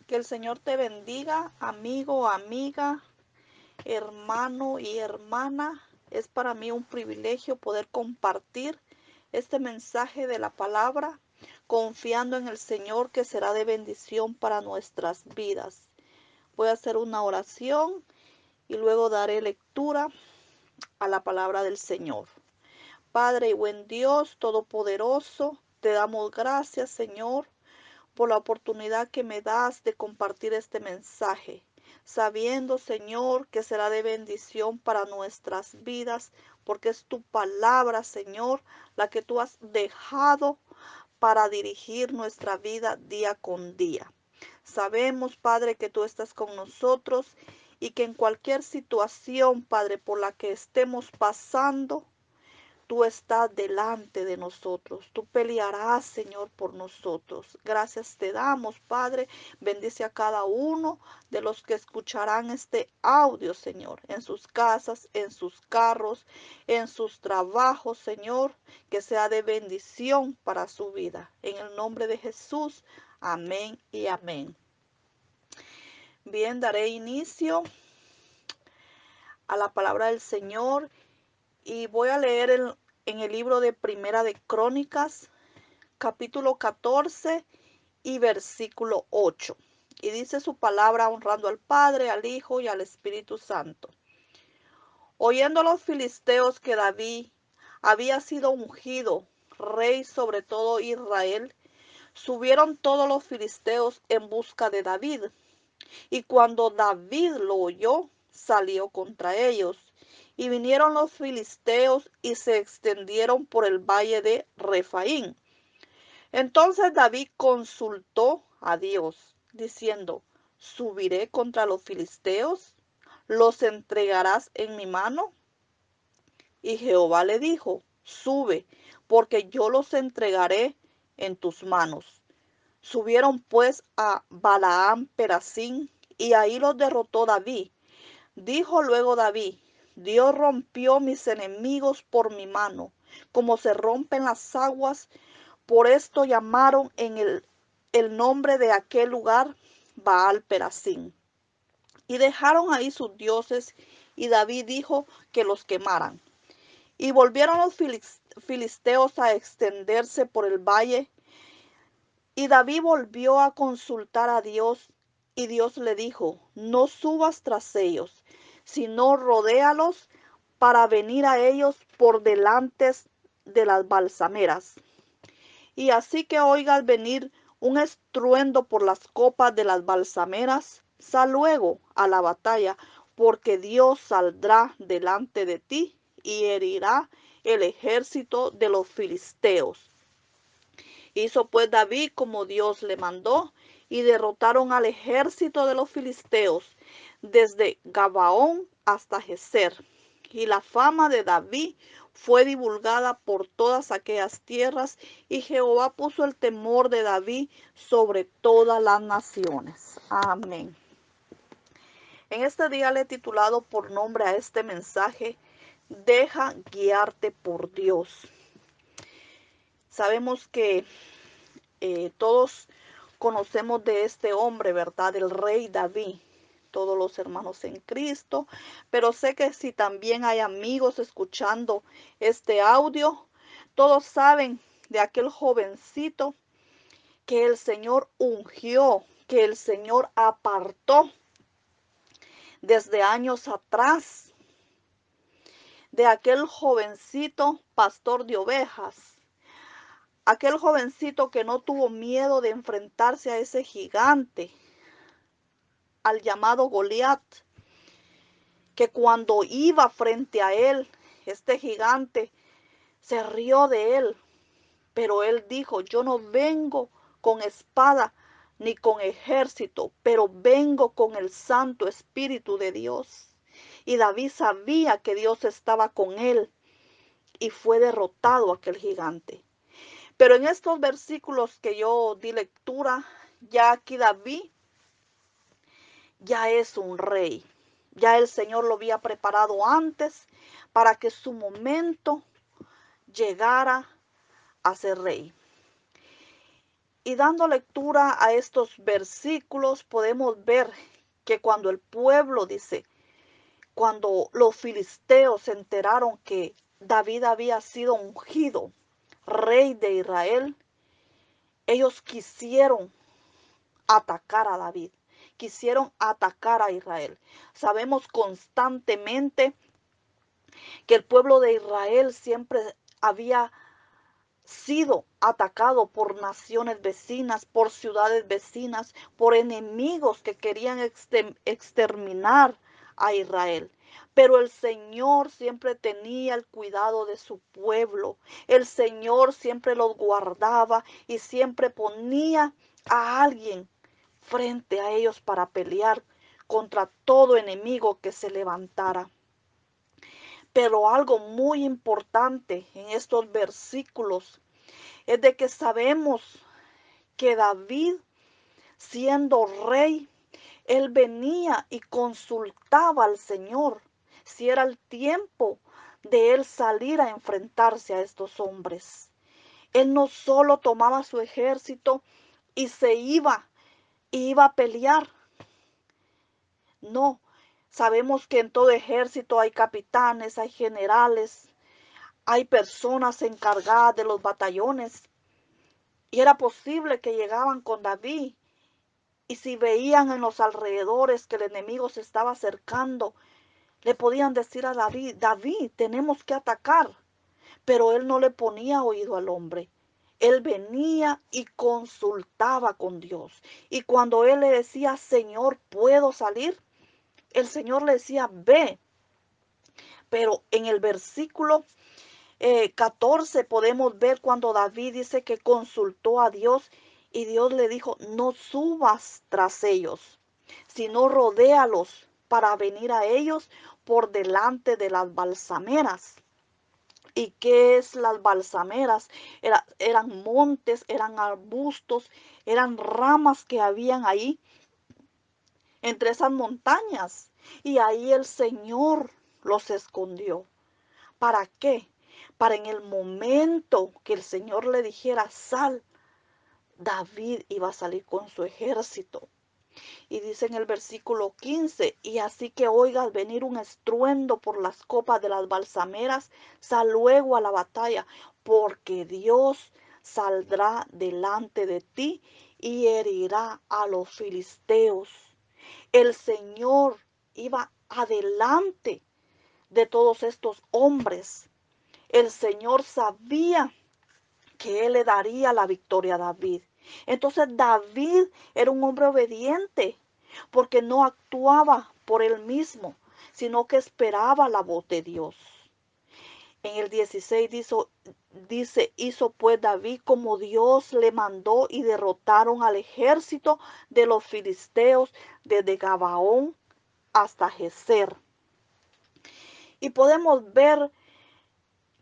Que el Señor te bendiga, amigo, amiga, hermano y hermana. Es para mí un privilegio poder compartir este mensaje de la palabra, confiando en el Señor que será de bendición para nuestras vidas. Voy a hacer una oración y luego daré lectura a la palabra del Señor. Padre y buen Dios todopoderoso, te damos gracias, Señor, por la oportunidad que me das de compartir este mensaje, sabiendo, Señor, que será de bendición para nuestras vidas, porque es tu palabra, Señor, la que tú has dejado para dirigir nuestra vida día con día. Sabemos, Padre, que tú estás con nosotros y que en cualquier situación, Padre, por la que estemos pasando, tú estás delante de nosotros. Tú pelearás, Señor, por nosotros. Gracias te damos, Padre. Bendice a cada uno de los que escucharán este audio, Señor, en sus casas, en sus carros, en sus trabajos, Señor, que sea de bendición para su vida. En el nombre de Jesús, amén y amén. Bien, daré inicio a la palabra del Señor y voy a leer en el libro de Primera de Crónicas, capítulo 14 y versículo 8. Y dice su palabra honrando al Padre, al Hijo y al Espíritu Santo. Oyendo los filisteos que David había sido ungido rey sobre todo Israel, subieron todos los filisteos en busca de David. Y cuando David lo oyó, salió contra ellos. Y vinieron los filisteos y se extendieron por el valle de Refaín. Entonces David consultó a Dios, diciendo, ¿subiré contra los filisteos? ¿Los entregarás en mi mano? Y Jehová le dijo, sube, porque yo los entregaré en tus manos. Subieron pues a Balaam Perasín, y ahí los derrotó David. Dijo luego David, Dios rompió mis enemigos por mi mano, como se rompen las aguas. Por esto llamaron en el nombre de aquel lugar Baal Perasín. Y dejaron ahí sus dioses, y David dijo que los quemaran. Y volvieron los filisteos a extenderse por el valle. Y David volvió a consultar a Dios, y Dios le dijo, no subas tras ellos, sino rodéalos para venir a ellos por delante de las balsameras. Y así que oigas venir un estruendo por las copas de las balsameras, sal luego a la batalla, porque Dios saldrá delante de ti y herirá el ejército de los filisteos. Hizo pues David como Dios le mandó, y derrotaron al ejército de los filisteos, desde Gabaón hasta Geser. Y la fama de David fue divulgada por todas aquellas tierras, y Jehová puso el temor de David sobre todas las naciones. Amén. En este día le he titulado por nombre a este mensaje, deja guiarte por Dios. Sabemos que todos conocemos de este hombre, ¿verdad? El rey David, todos los hermanos en Cristo, pero sé que si también hay amigos escuchando este audio, todos saben de aquel jovencito que el Señor ungió, que el Señor apartó desde años atrás, de aquel jovencito pastor de ovejas. Aquel jovencito que no tuvo miedo de enfrentarse a ese gigante, al llamado Goliat, que cuando iba frente a él, este gigante se rió de él, pero él dijo, yo no vengo con espada ni con ejército, pero vengo con el Santo Espíritu de Dios. Y David sabía que Dios estaba con él y fue derrotado aquel gigante. Pero en estos versículos que yo di lectura, ya aquí David ya es un rey. Ya el Señor lo había preparado antes para que su momento llegara a ser rey. Y dando lectura a estos versículos podemos ver que cuando el pueblo dice, cuando los filisteos se enteraron que David había sido ungido rey de Israel, ellos quisieron atacar a David, quisieron atacar a Israel. Sabemos constantemente que el pueblo de Israel siempre había sido atacado por naciones vecinas, por ciudades vecinas, por enemigos que querían exterminar a Israel. Pero el Señor siempre tenía el cuidado de su pueblo. El Señor siempre los guardaba y siempre ponía a alguien frente a ellos para pelear contra todo enemigo que se levantara. Pero algo muy importante en estos versículos es de que sabemos que David, siendo rey, él venía y consultaba al Señor si era el tiempo de él salir a enfrentarse a estos hombres. Él no solo tomaba su ejército y iba a pelear. No, sabemos que en todo ejército hay capitanes, hay generales, hay personas encargadas de los batallones. Y era posible que llegaban con David. Y si veían en los alrededores que el enemigo se estaba acercando, le podían decir a David, David, tenemos que atacar. Pero él no le ponía oído al hombre. Él venía y consultaba con Dios. Y cuando él le decía, Señor, ¿puedo salir? El Señor le decía, ve. Pero en el versículo 14 podemos ver cuando David dice que consultó a Dios y Dios le dijo, no subas tras ellos, sino rodéalos para venir a ellos por delante de las balsameras. ¿Y qué es las balsameras? Eran montes, eran arbustos, eran ramas que habían ahí entre esas montañas. Y ahí el Señor los escondió. ¿Para qué? Para en el momento que el Señor le dijera, sal, David iba a salir con su ejército. Y dice en el versículo 15, y así que oigas venir un estruendo por las copas de las balsameras, sal luego a la batalla, porque Dios saldrá delante de ti y herirá a los filisteos. El Señor iba adelante de todos estos hombres. El Señor sabía que Él le daría la victoria a David. Entonces David era un hombre obediente porque no actuaba por él mismo, sino que esperaba la voz de Dios. En el 16 dice, hizo pues David como Dios le mandó y derrotaron al ejército de los filisteos desde Gabaón hasta Geser. Y podemos ver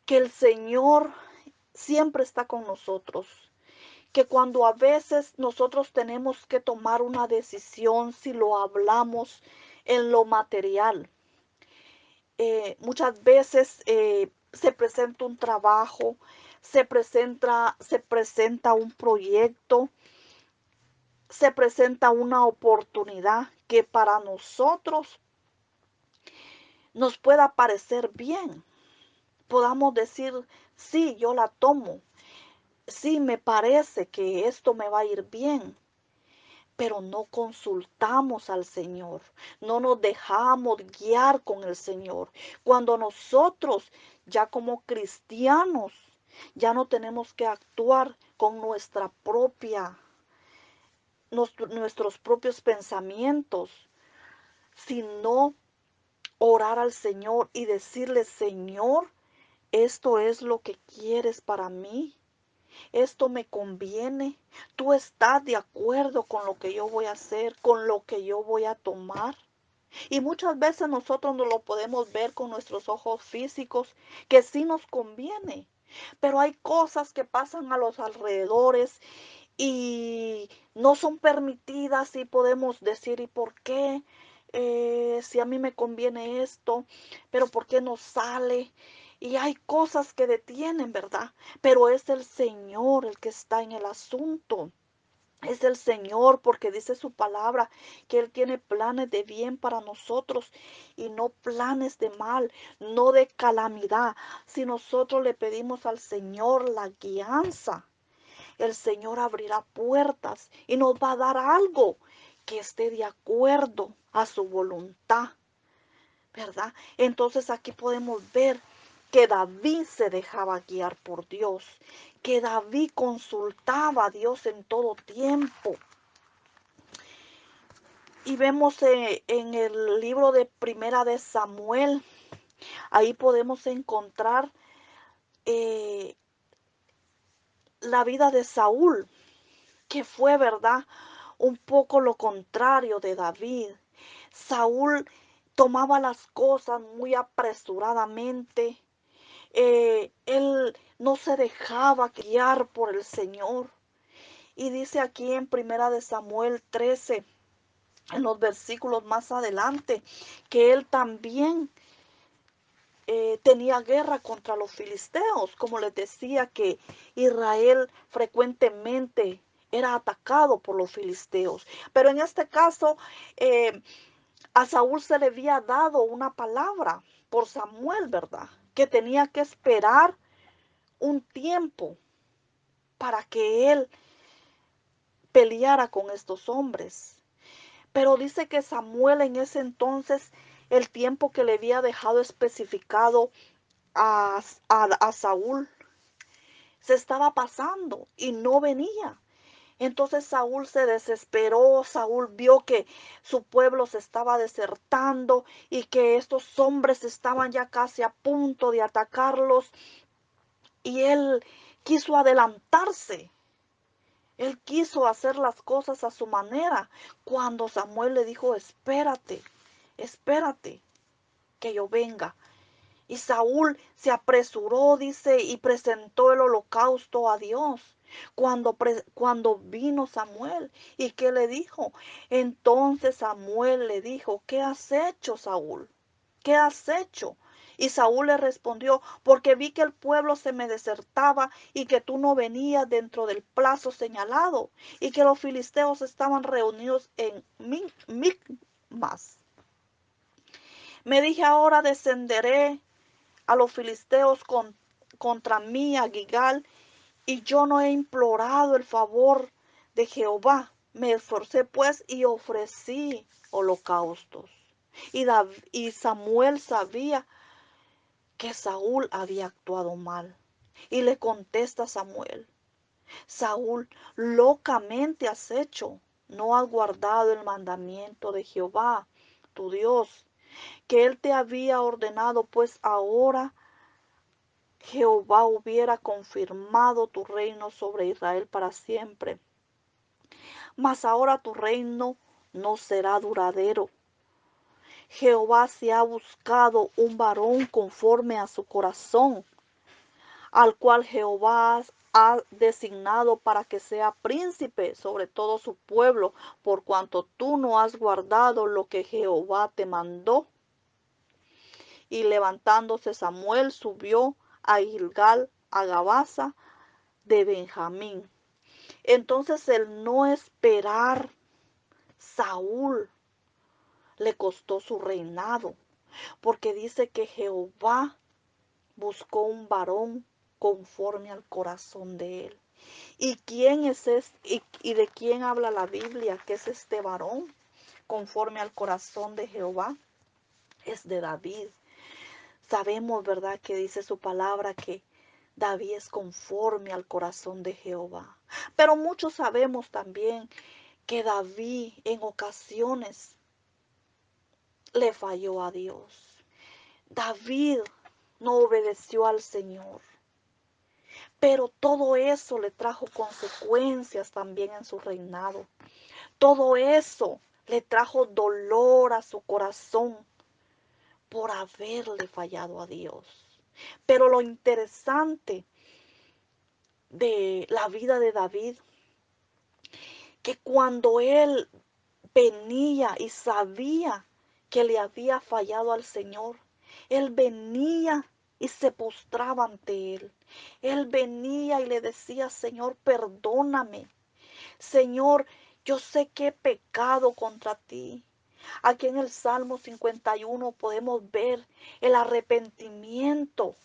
que el Señor siempre está con nosotros, que cuando a veces nosotros tenemos que tomar una decisión, si lo hablamos en lo material, muchas veces se presenta un trabajo, se presenta un proyecto, se presenta una oportunidad que para nosotros nos pueda parecer bien. Podamos decir, sí, yo la tomo. Sí, me parece que esto me va a ir bien, pero no consultamos al Señor, no nos dejamos guiar con el Señor. Cuando nosotros, ya como cristianos, ya no tenemos que actuar con nuestros propios pensamientos, sino orar al Señor y decirle, Señor, esto es lo que quieres para mí. Esto me conviene. Tú estás de acuerdo con lo que yo voy a hacer, con lo que yo voy a tomar. Y muchas veces nosotros no lo podemos ver con nuestros ojos físicos, que sí nos conviene. Pero hay cosas que pasan a los alrededores y no son permitidas y podemos decir, ¿y por qué? Si a mí me conviene esto, pero ¿por qué no sale? Y hay cosas que detienen, ¿verdad? Pero es el Señor el que está en el asunto. Es el Señor, porque dice su palabra que Él tiene planes de bien para nosotros y no planes de mal, no de calamidad. Si nosotros le pedimos al Señor la guianza, el Señor abrirá puertas y nos va a dar algo que esté de acuerdo a su voluntad, ¿verdad? Entonces aquí podemos ver que David se dejaba guiar por Dios, que David consultaba a Dios en todo tiempo. Y vemos en el libro de Primera de Samuel, ahí podemos encontrar eh, la vida de Saúl, que fue, ¿verdad?, un poco lo contrario de David. Saúl tomaba las cosas muy apresuradamente. Él no se dejaba guiar por el Señor. Y dice aquí en Primera de Samuel 13, en los versículos más adelante, que él también tenía guerra contra los filisteos. Como les decía, que Israel frecuentemente era atacado por los filisteos. Pero en este caso, eh, a Saúl se le había dado una palabra por Samuel, ¿verdad? Que tenía que esperar un tiempo para que él peleara con estos hombres. Pero dice que Samuel en ese entonces, el tiempo que le había dejado especificado a Saúl, se estaba pasando y no venía. Entonces Saúl se desesperó, Saúl vio que su pueblo se estaba desertando y que estos hombres estaban ya casi a punto de atacarlos, y él quiso adelantarse. Él quiso hacer las cosas a su manera, cuando Samuel le dijo: espérate, espérate, que yo venga. Y Saúl se apresuró, dice, y presentó el holocausto a Dios. Cuando vino Samuel, ¿y qué le dijo? Entonces Samuel le dijo: ¿qué has hecho, Saúl? ¿Qué has hecho? Y Saúl le respondió: porque vi que el pueblo se me desertaba y que tú no venías dentro del plazo señalado y que los filisteos estaban reunidos en Micmas. Me dije: ahora descenderé a los filisteos contra mí a Gigal, y yo no he implorado el favor de Jehová. Me esforcé pues y ofrecí holocaustos. Y Samuel sabía que Saúl había actuado mal. Y le contesta Samuel: Saúl, locamente has hecho, no has guardado el mandamiento de Jehová, tu Dios, que él te había ordenado, pues ahora Jehová hubiera confirmado tu reino sobre Israel para siempre. Mas ahora tu reino no será duradero. Jehová se ha buscado un varón conforme a su corazón, al cual Jehová ha designado para que sea príncipe sobre todo su pueblo, por cuanto tú no has guardado lo que Jehová te mandó. Y levantándose Samuel subió a Gilgal, a Gabasa de Benjamín. Entonces el no esperar Saúl le costó su reinado, porque dice que Jehová buscó un varón conforme al corazón de él. ¿Y quién es y de quién habla la Biblia? ¿Qué es este varón conforme al corazón de Jehová? Es de David. Sabemos, ¿verdad?, que dice su palabra que David es conforme al corazón de Jehová. Pero muchos sabemos también que David en ocasiones le falló a Dios. David no obedeció al Señor. Pero todo eso le trajo consecuencias también en su reinado. Todo eso le trajo dolor a su corazón por haberle fallado a Dios. Pero lo interesante de la vida de David, que cuando él venía y sabía que le había fallado al Señor, él venía y se postraba ante él. Él venía y le decía: Señor, perdóname. Señor, yo sé que he pecado contra ti. Aquí en el Salmo 51 podemos ver el arrepentimiento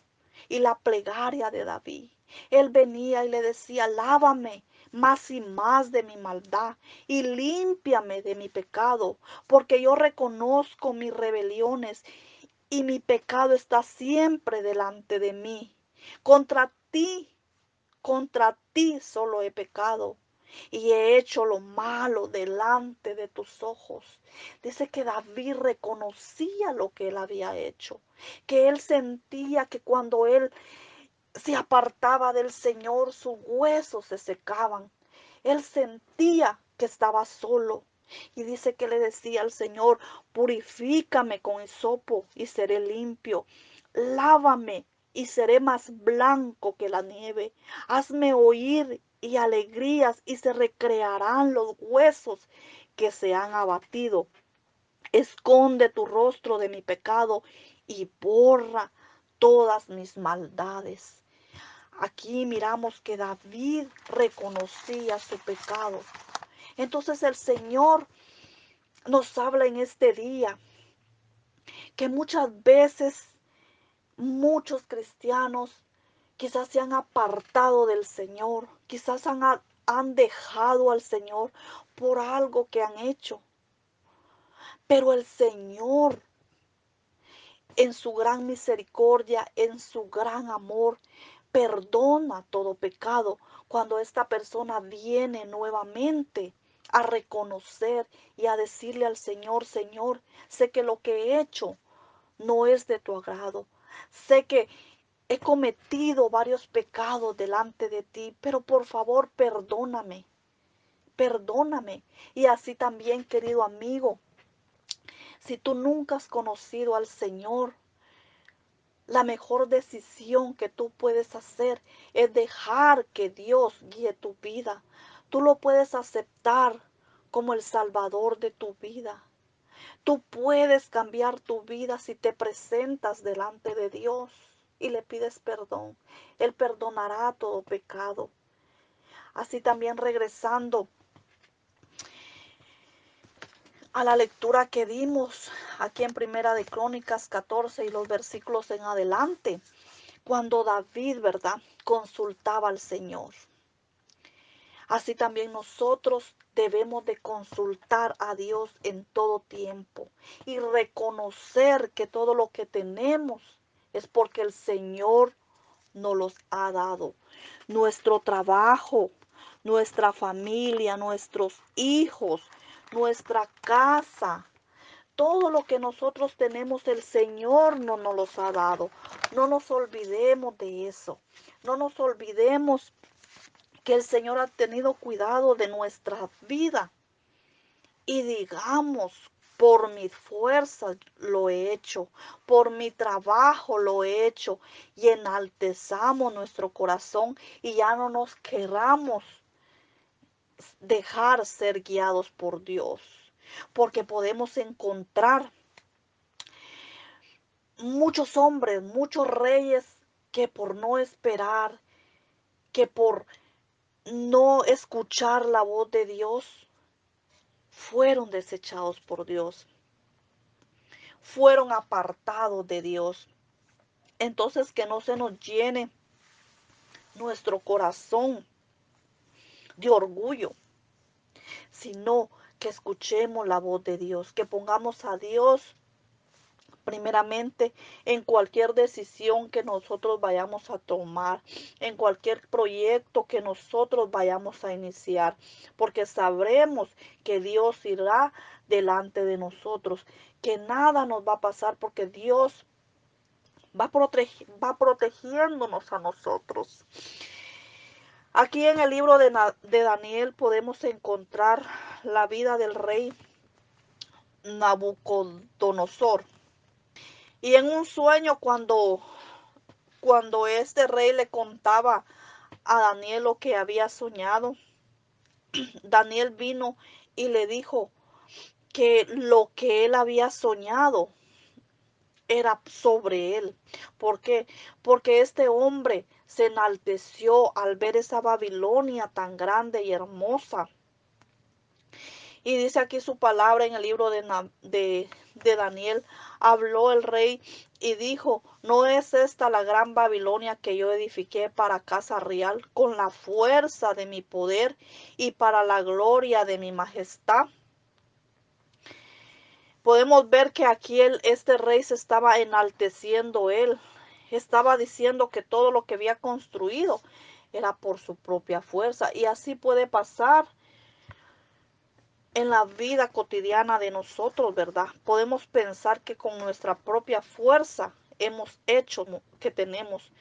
y la plegaria de David. Él venía y le decía, lávame más y más de mi maldad y límpiame de mi pecado, porque yo reconozco mis rebeliones y mi pecado está siempre delante de mí. Contra ti, contra ti solo he pecado y he hecho lo malo delante de tus ojos. Dice que David reconocía lo que él había hecho, que él sentía que cuando él se apartaba del Señor, sus huesos se secaban. Él sentía que estaba solo. Y dice que le decía al Señor, purifícame con hisopo y seré limpio. Lávame y seré más blanco que la nieve. Hazme oír y alegrías y se recrearán los huesos que se han abatido. Esconde tu rostro de mi pecado y borra todas mis maldades. Aquí miramos que David reconocía su pecado. Entonces el Señor nos habla en este día que muchas veces muchos cristianos quizás se han apartado del Señor, quizás han dejado al Señor por algo que han hecho. Pero el Señor, en su gran misericordia, en su gran amor, perdona todo pecado cuando esta persona viene nuevamente a reconocer y a decirle al Señor, Señor, sé que lo que he hecho no es de tu agrado. Sé que he cometido varios pecados delante de ti, pero por favor perdóname, perdóname. Y así también, querido amigo, si tú nunca has conocido al Señor, la mejor decisión que tú puedes hacer es dejar que Dios guíe tu vida. Tú lo puedes aceptar como el Salvador de tu vida. Tú puedes cambiar tu vida si te presentas delante de Dios y le pides perdón. Él perdonará todo pecado. Así también regresando a la lectura que dimos aquí en Primera de Crónicas 14 y los versículos en adelante. Cuando David, ¿verdad?, consultaba al Señor. Así también nosotros debemos de consultar a Dios en todo tiempo y reconocer que todo lo que tenemos es porque el Señor nos los ha dado. Nuestro trabajo, nuestra familia, nuestros hijos, nuestra casa, todo lo que nosotros tenemos, el Señor no nos los ha dado. No nos olvidemos de eso. No nos olvidemos que el Señor ha tenido cuidado de nuestra vida. Y digamos, por mis fuerzas lo he hecho, por mi trabajo lo he hecho. Y enaltezamos nuestro corazón y ya no nos queramos dejar ser guiados por Dios. Porque podemos encontrar muchos hombres, muchos reyes que por no esperar, que por no escuchar la voz de Dios, fueron desechados por Dios, fueron apartados de Dios. Entonces que no se nos llene nuestro corazón de orgullo, sino que escuchemos la voz de Dios, que pongamos a Dios primeramente en cualquier decisión que nosotros vayamos a tomar, en cualquier proyecto que nosotros vayamos a iniciar, porque sabremos que Dios irá delante de nosotros, que nada nos va a pasar porque Dios va protegiéndonos a nosotros. Aquí en el libro de Daniel podemos encontrar la vida del rey Nabucodonosor. Y en un sueño cuando este rey le contaba a Daniel lo que había soñado, Daniel vino y le dijo que lo que él había soñado era sobre él. ¿Por qué? Porque este hombre se enalteció al ver esa Babilonia tan grande y hermosa. Y dice aquí su palabra en el libro de Daniel, habló el rey y dijo, ¿no es esta la gran Babilonia que yo edifiqué para casa real con la fuerza de mi poder y para la gloria de mi majestad? Podemos ver que aquí este rey se estaba enalteciendo él, estaba diciendo que todo lo que había construido era por su propia fuerza. Y así puede pasar en la vida cotidiana de nosotros, ¿verdad? Podemos pensar que con nuestra propia fuerza hemos hecho que tenemos,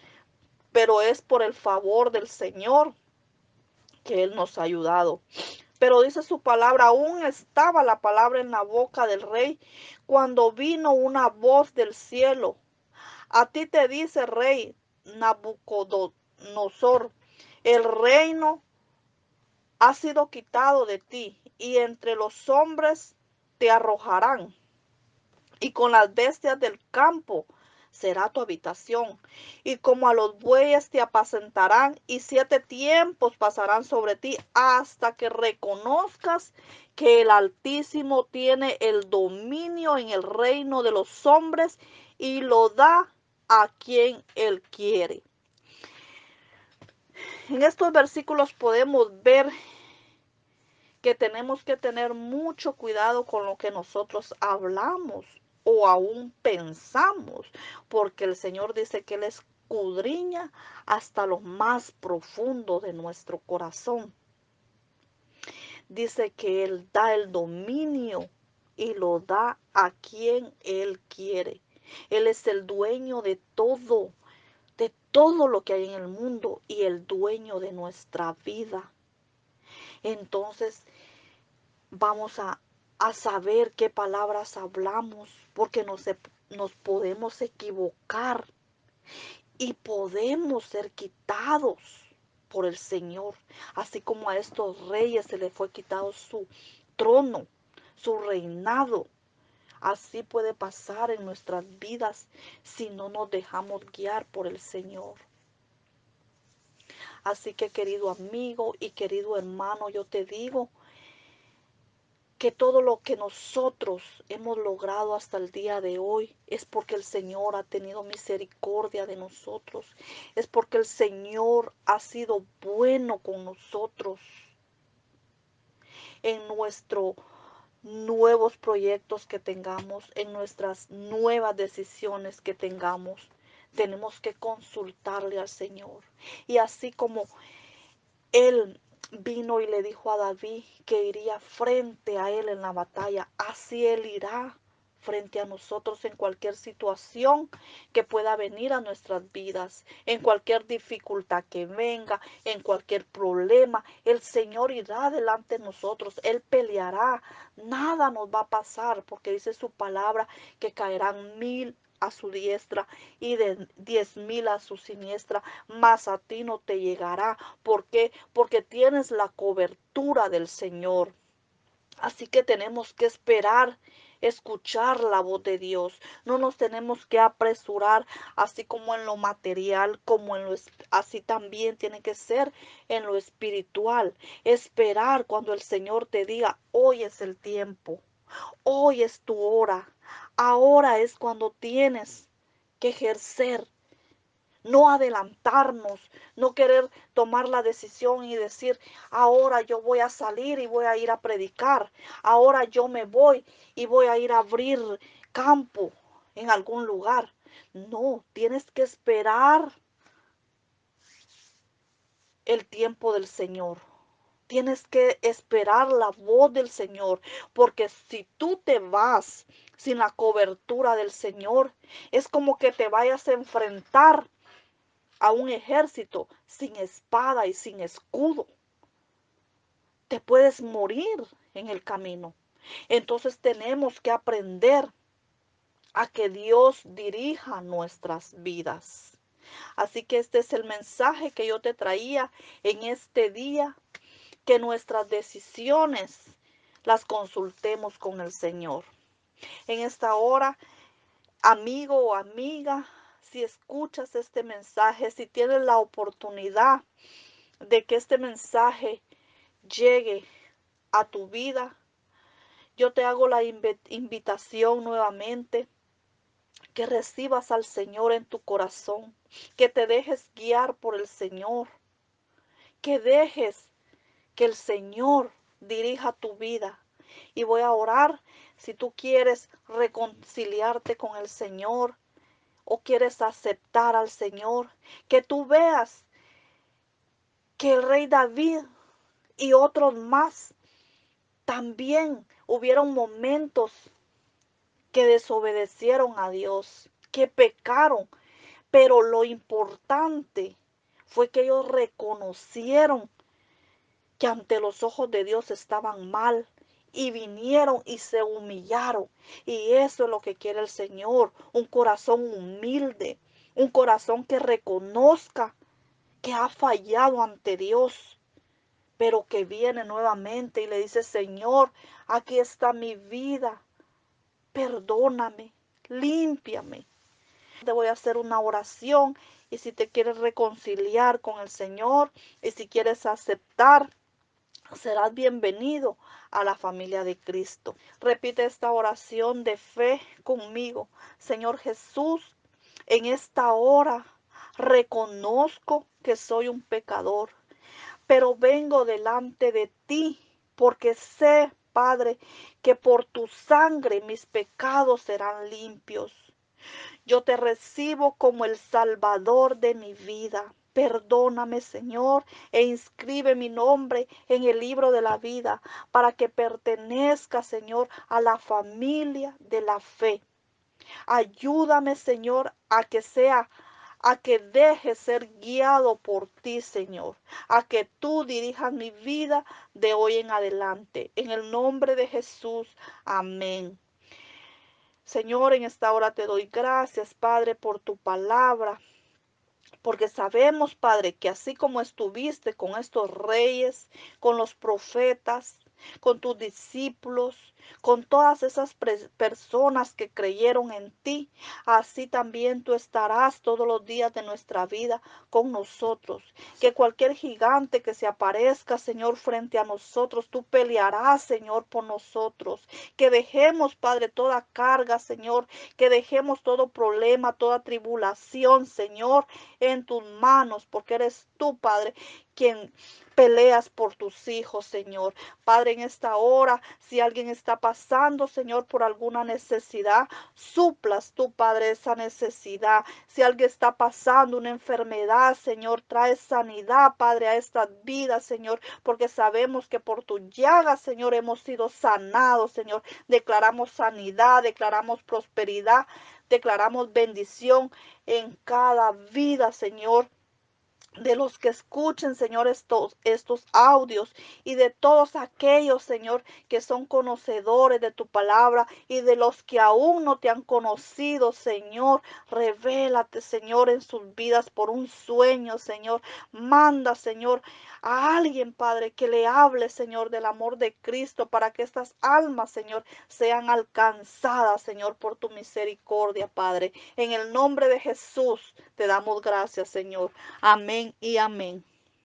pero es por el favor del Señor que Él nos ha ayudado. Pero dice su palabra, aún estaba la palabra en la boca del rey cuando vino una voz del cielo. A ti te dice, rey Nabucodonosor, el reino ha sido quitado de ti y entre los hombres te arrojarán y con las bestias del campo será tu habitación, y como a los bueyes te apacentarán, y 7 tiempos pasarán sobre ti hasta que reconozcas que el Altísimo tiene el dominio en el reino de los hombres y lo da a quien él quiere. En estos versículos podemos ver que tenemos que tener mucho cuidado con lo que nosotros hablamos o aún pensamos, porque el Señor dice que Él escudriña hasta lo más profundo de nuestro corazón. Dice que Él da el dominio y lo da a quien Él quiere. Él es el dueño de todo lo que hay en el mundo y el dueño de nuestra vida. Entonces, vamos a saber qué palabras hablamos, porque nos podemos equivocar y podemos ser quitados por el Señor, así como a estos reyes se les fue quitado su trono, su reinado. Así puede pasar en nuestras vidas si no nos dejamos guiar por el Señor. Así que, querido amigo y querido hermano, yo te digo que todo lo que nosotros hemos logrado hasta el día de hoy es porque el Señor ha tenido misericordia de nosotros, es porque el Señor ha sido bueno con nosotros en nuestros nuevos proyectos que tengamos, en nuestras nuevas decisiones que tengamos. Tenemos que consultarle al Señor. Y así como Él vino y le dijo a David que iría frente a él en la batalla, así Él irá frente a nosotros en cualquier situación que pueda venir a nuestras vidas, en cualquier dificultad que venga, en cualquier problema. El Señor irá delante de nosotros, Él peleará, nada nos va a pasar, porque dice su palabra que caerán 1000 a su diestra y de 10,000 a su siniestra, mas a ti no te llegará. ¿Por qué? Porque tienes la cobertura del Señor. Así que tenemos que esperar, escuchar la voz de Dios. No nos tenemos que apresurar, así como en lo material, como en así también tiene que ser en lo espiritual. Esperar cuando el Señor te diga, hoy es el tiempo, hoy es tu hora, ahora es cuando tienes que ejercer. No adelantarnos, no querer tomar la decisión y decir, ahora yo voy a salir y voy a ir a predicar, ahora yo me voy y voy a ir a abrir campo en algún lugar. No, tienes que esperar el tiempo del Señor. Tienes que esperar la voz del Señor, porque si tú te vas sin la cobertura del Señor, es como que te vayas a enfrentar a un ejército sin espada y sin escudo. Te puedes morir en el camino. Entonces tenemos que aprender a que Dios dirija nuestras vidas. Así que este es el mensaje que yo te traía en este día, que nuestras decisiones las consultemos con el Señor. En esta hora, amigo o amiga, si escuchas este mensaje, si tienes la oportunidad de que este mensaje llegue a tu vida, Yo te hago la invitación nuevamente, que recibas al Señor en tu corazón, que te dejes guiar por el Señor, que dejes que el Señor dirija tu vida. Y voy a orar si tú quieres reconciliarte con el Señor o quieres aceptar al Señor, que tú veas que el rey David y otros más también hubieron momentos que desobedecieron a Dios, que pecaron, pero lo importante fue que ellos reconocieron que ante los ojos de Dios estaban mal y vinieron y se humillaron. Y eso es lo que quiere el Señor, un corazón humilde, un corazón que reconozca que ha fallado ante Dios, pero que viene nuevamente y le dice: Señor, aquí está mi vida, perdóname, límpiame. Te voy a hacer una oración, y si te quieres reconciliar con el Señor y si quieres aceptar, serás bienvenido a la familia de Cristo. Repite esta oración de fe conmigo. Señor Jesús, en esta hora reconozco que soy un pecador, pero vengo delante de ti porque sé, Padre, que por tu sangre mis pecados serán limpios. Yo te recibo como el Salvador de mi vida. Perdóname, Señor, e inscribe mi nombre en el libro de la vida para que pertenezca, Señor, a la familia de la fe. Ayúdame, Señor, a que deje ser guiado por ti, Señor, a que tú dirijas mi vida de hoy en adelante. En el nombre de Jesús, amén. Señor, en esta hora te doy gracias, Padre, por tu palabra, porque sabemos, Padre, que así como estuviste con estos reyes, con los profetas, con tus discípulos, con todas esas personas que creyeron en ti, así también tú estarás todos los días de nuestra vida con nosotros. Que cualquier gigante que se aparezca, Señor, frente a nosotros, tú pelearás, Señor, por nosotros. Que dejemos, Padre, toda carga, Señor, que dejemos todo problema, toda tribulación, Señor, en tus manos, porque eres tú, Padre, quien peleas por tus hijos, Señor. Padre, en esta hora, si alguien está pasando, Señor, por alguna necesidad, suplas tú, Padre, esa necesidad. Si alguien está pasando una enfermedad, Señor, trae sanidad, Padre, a estas vidas, Señor, porque sabemos que por tu llaga, Señor, hemos sido sanados, Señor. Declaramos sanidad, declaramos prosperidad, declaramos bendición en cada vida, Señor, de los que escuchen, Señor, estos audios, y de todos aquellos, Señor, que son conocedores de tu palabra, y de los que aún no te han conocido, Señor. Revélate, Señor, en sus vidas por un sueño, Señor. Manda, Señor, a alguien, Padre, que le hable, Señor, del amor de Cristo, para que estas almas, Señor, sean alcanzadas, Señor, por tu misericordia, Padre. En el nombre de Jesús te damos gracias, Señor. Amén y amén.